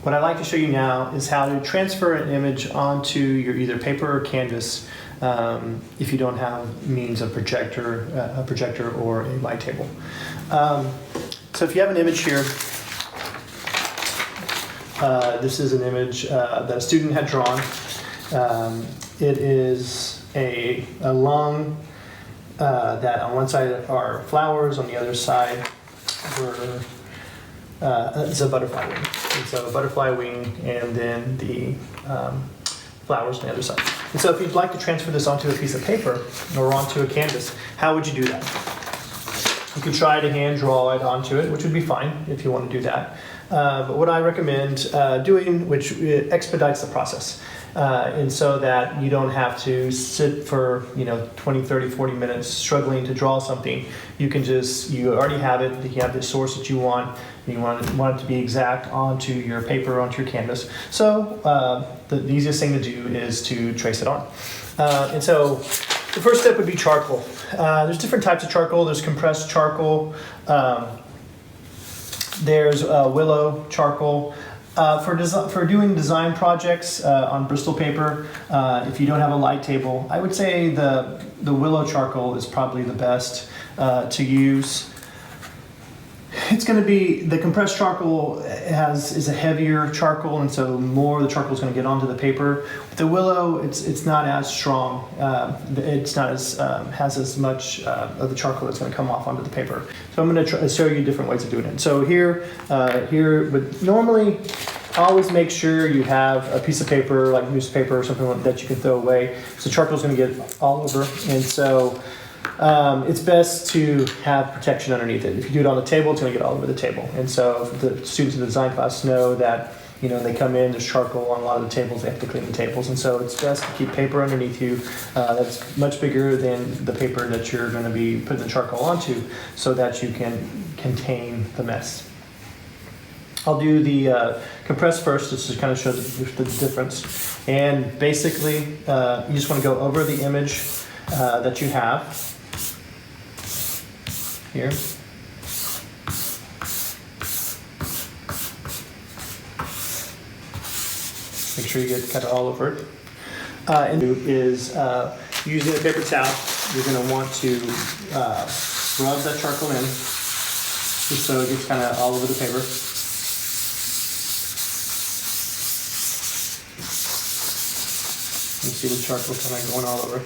what I'd like to show you now is how to transfer an image onto your either paper or canvas if you don't have means of a projector or a light table. So if you have an image here, this is an image that a student had drawn. It is a lung that on one side are flowers, on the other side it's a butterfly wing. And so a butterfly wing and then the flowers on the other side. And so if you'd like to transfer this onto a piece of paper or onto a canvas, how would you do that? You could try to hand draw it onto it, which would be fine if you want to do that. But what I recommend doing, which expedites the process, and so that you don't have to sit for 20, 30, 40 minutes struggling to draw something. You can you already have it, you have the source that you want, and you want it to be exact onto your paper, onto your canvas. So the easiest thing to do is to trace it on. And so the first step would be charcoal. There's different types of charcoal. There's compressed charcoal. There's willow charcoal. For doing design projects on Bristol paper, if you don't have a light table, I would say the willow charcoal is probably the best to use. It's going to be, the compressed charcoal is a heavier charcoal, and so more of the charcoal is going to get onto the paper. With the willow, it's not as strong. It's not as has as much of the charcoal that's going to come off onto the paper. So I'm going to show you different ways of doing it. So here would normally always make sure you have a piece of paper like newspaper or something that you can throw away. So charcoal is going to get all over, and so it's best to have protection underneath it. If you do it on the table, it's going to get all over the table. And so the students in the design class know that they come in, there's charcoal on a lot of the tables, they have to clean the tables. And so it's best to keep paper underneath you that's much bigger than the paper that you're going to be putting the charcoal onto, so that you can contain the mess. I'll do the compress first, just to kind of show the difference. And basically, you just want to go over the image that you have here. Make sure you get kind of all over it. And is using a paper towel, you're going to want to rub that charcoal in, just so it gets kind of all over the paper. You see the charcoal kind of going all over.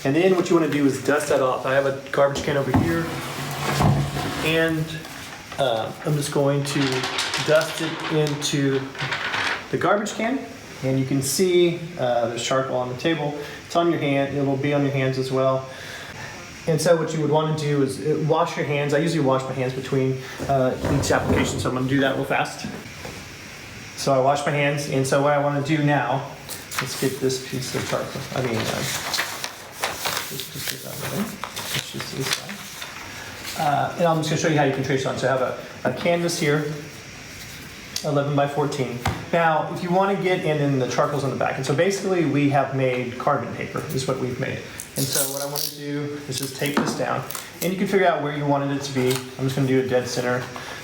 And then what you want to do is dust that off. I have a garbage can over here, and I'm just going to dust it into the garbage can. And you can see there's charcoal on the table. It's on your hand. It will be on your hands as well. And so what you would want to do is wash your hands. I usually wash my hands between each application, so I'm going to do that real fast. So I wash my hands, and so what I want to do now, let's get this piece of charcoal. Let's just this side. And I'm just going to show you how you can trace it on. So I have a canvas here, 11 by 14. Now, if you want to get in, and the charcoal's on the back. And so basically we have made carbon paper, is what we've made. And so what I want to do is just take this down, and you can figure out where you wanted it to be. I'm just going to do a dead center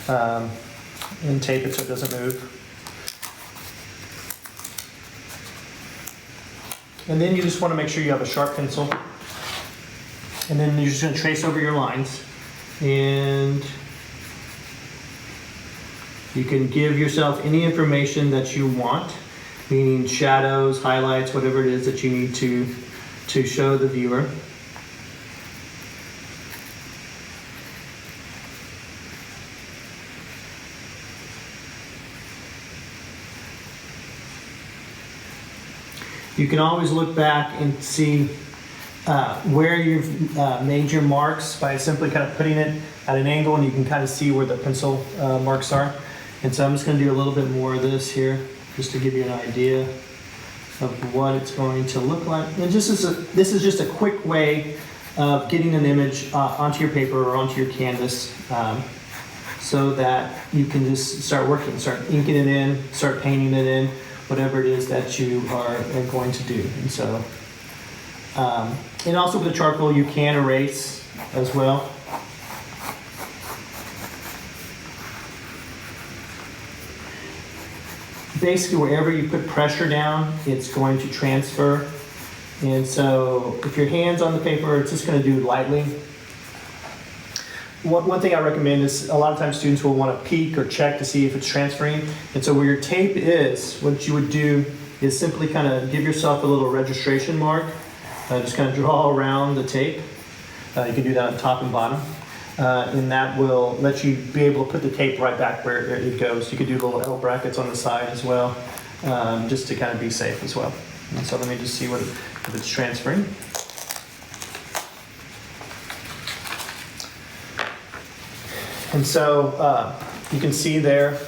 and tape it so it doesn't move. And then you just want to make sure you have a sharp pencil. And then you're just going to trace over your lines. And you can give yourself any information that you want, meaning shadows, highlights, whatever it is that you need to show the viewer. You can always look back and see where you've made your marks by simply kind of putting it at an angle, and you can kind of see where the pencil marks are. And so I'm just going to do a little bit more of this here, just to give you an idea of what it's going to look like. And this is just a quick way of getting an image onto your paper or onto your canvas, so that you can just start working, start inking it in, start painting it in, whatever it is that you are going to do. And so, and also with the charcoal, you can erase as well. basically wherever you put pressure down, it's going to transfer. And so if your hand's on the paper, it's just going to do lightly. One thing I recommend is a lot of times students will want to peek or check to see if it's transferring. And so where your tape is, what you would do is simply kind of give yourself a little registration mark. Just kind of draw around the tape. You can do that on top and bottom. And that will let you be able to put the tape right back where it goes. You could do little L brackets on the side as well, just to kind of be safe as well. And so let me just see if it's transferring. And so you can see there,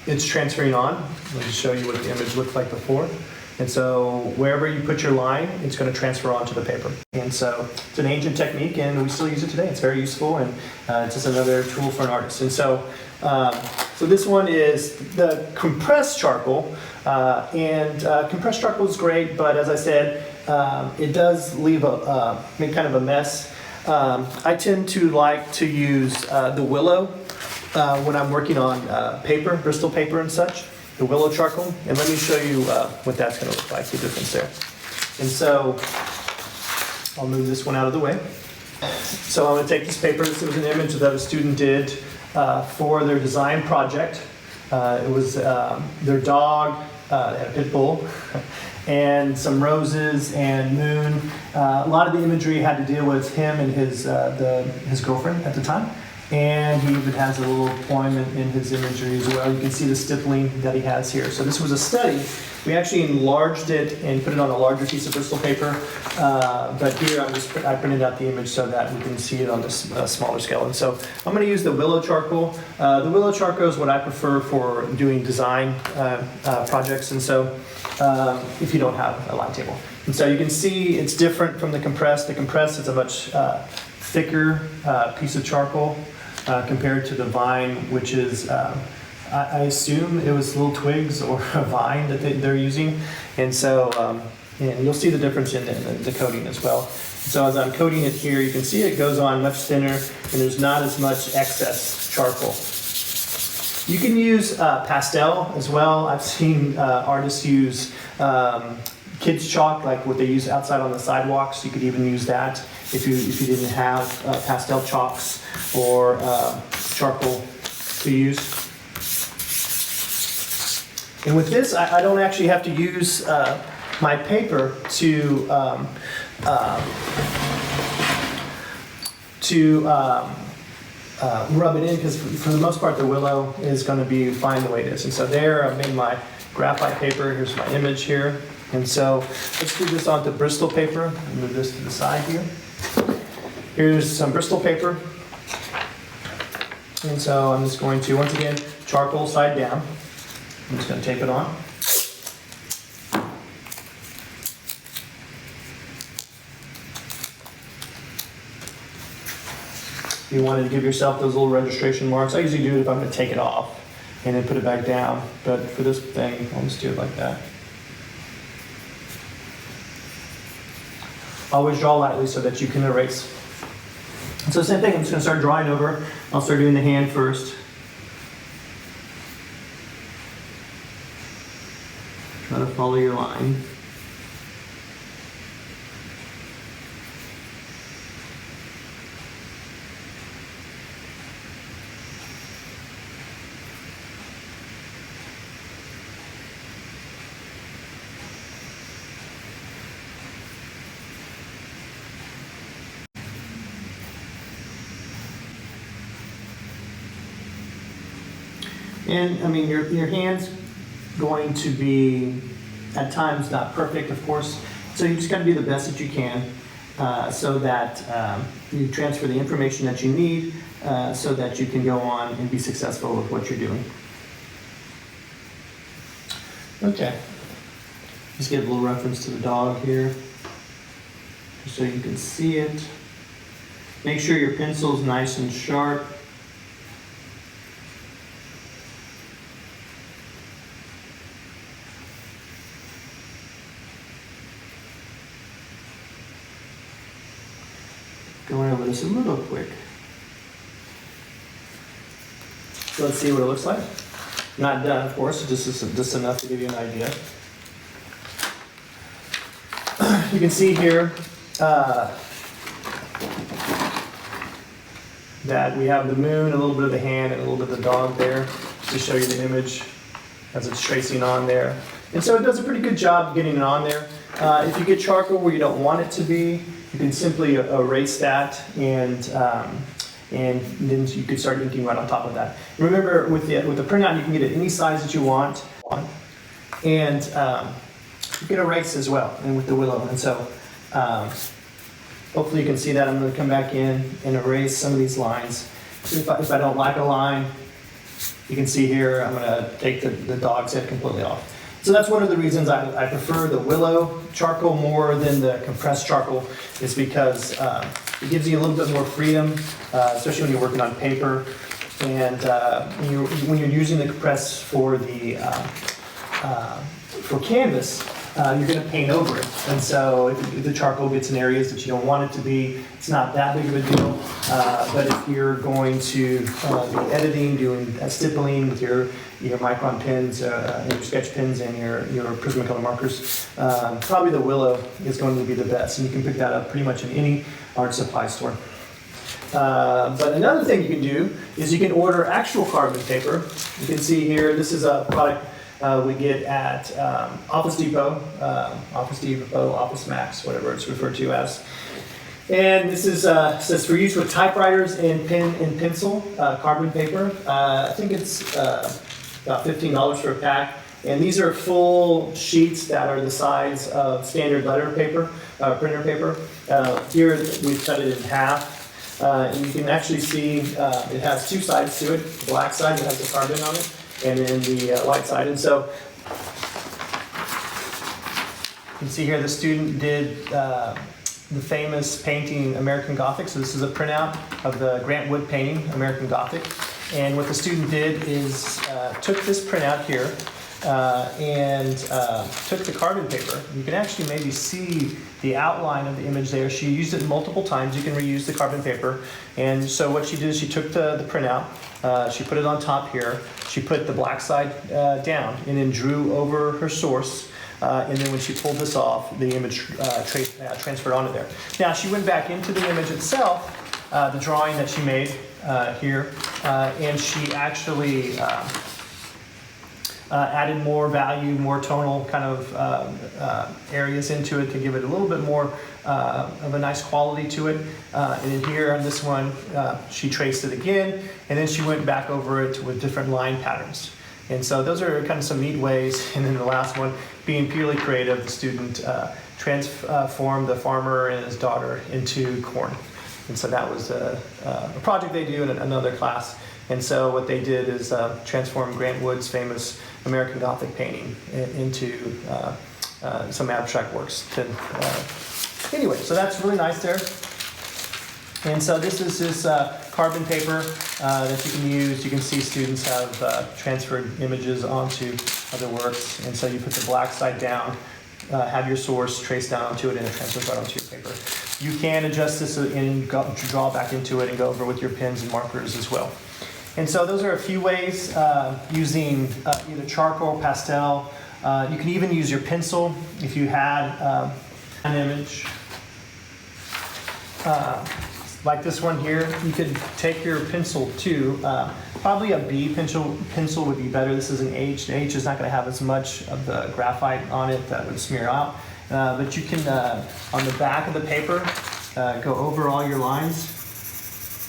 it's transferring on. Let me show you what the image looked like before. And so wherever you put your line, it's going to transfer onto the paper. And so it's an ancient technique, and we still use it today. It's very useful, and it's just another tool for an artist. And so, so this one is the compressed charcoal, and compressed charcoal is great, but as I said, it does leave make kind of a mess. I tend to like to use the Willow when I'm working on paper, Bristol paper and such, the Willow charcoal. And let me show you what that's going to look like, the difference there. And so I'll move this one out of the way. So I'm going to take this paper. This was an image that a student did for their design project. It was their dog, they had a pit bull, and some roses and moon. A lot of the imagery had to deal with him and his girlfriend at the time. And he even has a little poem in his imagery as well. You can see the stippling that he has here. So this was a study. We actually enlarged it and put it on a larger piece of Bristol paper. But here I printed out the image so that we can see it on this smaller scale. And so I'm going to use the Willow charcoal. The Willow charcoal is what I prefer for doing design projects. And so if you don't have a light table. And so you can see it's different from the compressed. The compressed is a much thicker piece of charcoal compared to the vine, which is, I assume it was little twigs or a vine that they're using. And so, and you'll see the difference in the coating as well. So as I'm coating it here, you can see it goes on much thinner and there's not as much excess charcoal. You can use pastel as well. I've seen artists use kids chalk, like what they use outside on the sidewalks. You could even use that if you didn't have pastel chalks or charcoal to use. And with this, I don't actually have to use my paper to rub it in, because for the most part the Willow is going to be fine the way it is. And so there I've made my graphite paper. Here's my image here. And so let's do this onto Bristol paper. Move this to the side here. Here's some Bristol paper. And so I'm just going to, once again, charcoal side down. I'm just going to tape it on. If you wanted to give yourself those little registration marks, I usually do it if I'm going to take it off and then put it back down. But for this thing, I'll just do it like that. Always draw lightly so that you can erase. So same thing, I'm just going to start drawing over. I'll start doing the hand first. Try to follow your line. And I mean, your hand's going to be at times not perfect, of course. So you just got to do the best that you can so that you transfer the information that you need so that you can go on and be successful with what you're doing. Okay. Just give a little reference to the dog here, just so you can see it. Make sure your pencil's nice and sharp. Going over this a little quick. So let's see what it looks like. Not done, of course, just enough to give you an idea. You can see here that we have the moon, a little bit of the hand, and a little bit of the dog there, just to show you the image as it's tracing on there. And so it does a pretty good job getting it on there. If you get charcoal where you don't want it to be, you can simply erase that, and then you could start inking right on top of that. Remember, with the printout, you can get it any size that you want, and you can erase as well, and with the Willow. And so hopefully you can see that. I'm going to come back in and erase some of these lines. If I don't like a line, you can see here, I'm going to take the dog's head completely off. So that's one of the reasons I prefer the Willow charcoal more than the compressed charcoal, is because it gives you a little bit more freedom, especially when you're working on paper. And when you're using the compressed for canvas, you're going to paint over it. And so if the charcoal gets in areas that you don't want it to be, it's not that big of a deal. But if you're going to be editing, doing stippling with your micron pens, your sketch pens, and your Prismacolor markers, probably the Willow is going to be the best. And you can pick that up pretty much in any art supply store. But another thing you can do is you can order actual carbon paper. You can see here, this is a product we get at Office Depot, Office Max, whatever it's referred to as. And this is says for use with typewriters and pen and pencil, carbon paper. I think it's about $15 for a pack. And these are full sheets that are the size of standard letter paper, printer paper. Here we've cut it in half. And you can actually see it has two sides to it. The black side that has the carbon on it, and then the white side. And so you can see here the student did the famous painting American Gothic. So this is a printout of the Grant Wood painting American Gothic. And what the student did is took this printout here and took the carbon paper. You can actually maybe see the outline of the image there. She used it multiple times. You can reuse the carbon paper. And so what she did is she took the printout, she put it on top here, she put the black side down, and then drew over her source. And then when she pulled this off, the image transferred onto there. Now she went back into the image itself, the drawing that she made here, and she actually added more value, more tonal kind of areas into it to give it a little bit more of a nice quality to it. And then here on this one, she traced it again, and then she went back over it with different line patterns. And so those are kind of some neat ways. And then the last one, being purely creative, the student transformed the farmer and his daughter into corn. And so that was a project they do in another class. And so what they did is transform Grant Wood's famous American Gothic painting into some abstract works. Anyway, so that's really nice there. And so this is this carbon paper that you can use. You can see students have transferred images onto other works. And so you put the black side down, have your source traced down onto it, and it transfers right onto your paper. You can adjust this and draw back into it and go over with your pens and markers as well. And so those are a few ways using either charcoal, pastel. You can even use your pencil if you had an image. Like this one here, you could take your pencil too. Probably a B pencil would be better. This is an H. The H is not going to have as much of the graphite on it that would smear out. But you can, on the back of the paper, go over all your lines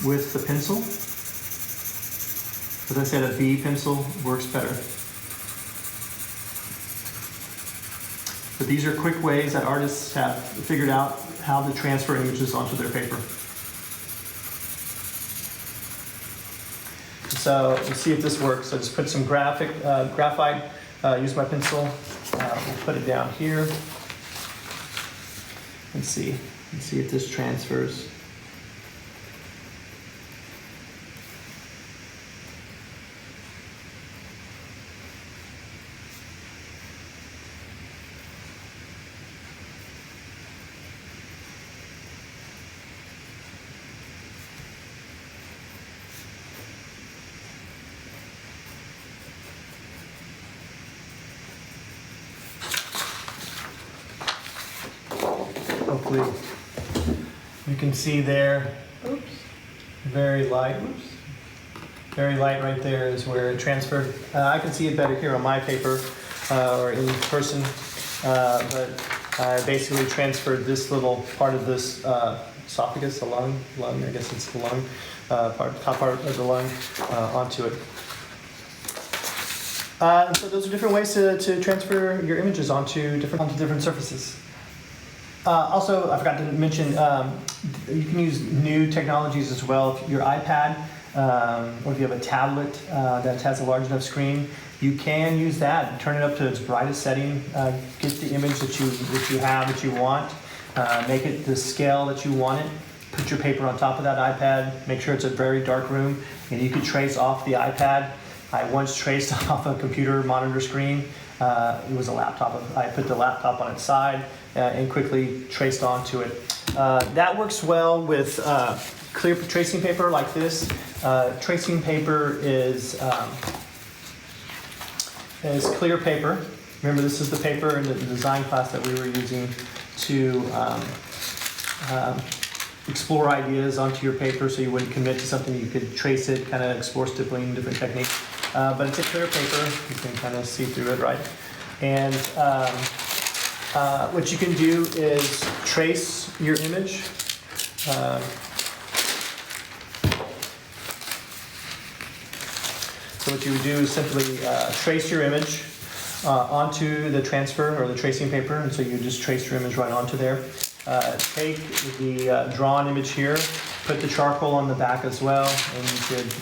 with the pencil. As I said, a B pencil works better. But these are quick ways that artists have figured out how to transfer images onto their paper. So let's see if this works. So just put some graphite, use my pencil, we'll put it down here. Let's see if this transfers. hopefully you can see there. Oops. Very light. Oops. Very light right there is where it transferred. I can see it better here on my paper or in person, but I basically transferred this little part of this esophagus, the lung, I guess it's the lung, top part of the lung onto it. So those are different ways to transfer your images onto different surfaces. Also, I forgot to mention, you can use new technologies as well. If your iPad, or if you have a tablet that has a large enough screen, you can use that. Turn it up to its brightest setting. Get the image that you want. Make it the scale that you want it. Put your paper on top of that iPad. Make sure it's a very dark room, and you can trace off the iPad. I once traced off a computer monitor screen. It was a laptop. I put the laptop on its side and quickly traced onto it. That works well with clear tracing paper like this. Tracing paper is clear paper. Remember, this is the paper in the design class that we were using to explore ideas onto your paper so you wouldn't commit to something. You could trace it, kind of explore stippling, different techniques. But it's a clear paper. You can kind of see through it, right? And what you can do is trace your image. So what you would do is simply trace your image onto the transfer or the tracing paper, and so you just trace your image right onto there. Take the drawn image here, put the charcoal on the back as well, and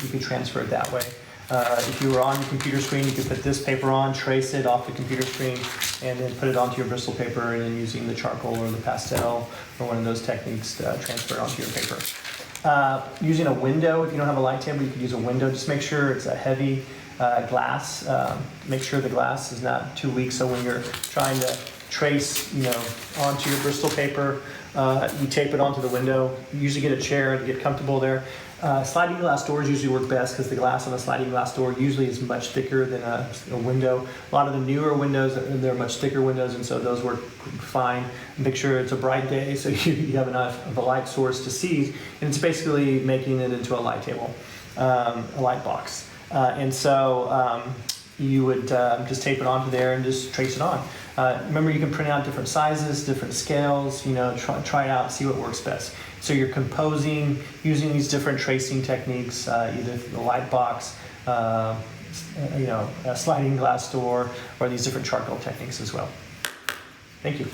you could transfer it that way. If you were on your computer screen, you could put this paper on, trace it off the computer screen, and then put it onto your Bristol paper, and then using the charcoal or the pastel or one of those techniques to transfer it onto your paper. Using a window, if you don't have a light table, you could use a window. Just make sure it's a heavy glass. Make sure the glass is not too weak, so when you're trying to trace, onto your Bristol paper, you tape it onto the window. You usually get a chair to get comfortable there. Sliding glass doors usually work best because the glass on a sliding glass door usually is much thicker than a window. A lot of the newer windows, they're much thicker windows, and so those work fine. Make sure it's a bright day so you have enough of a light source to see, and it's basically making it into a light table, a light box. And so you would just tape it onto there and just trace it on. Remember, you can print out different sizes, different scales, try it out, see what works best. So you're composing using these different tracing techniques, either the light box, a sliding glass door, or these different charcoal techniques as well. Thank you.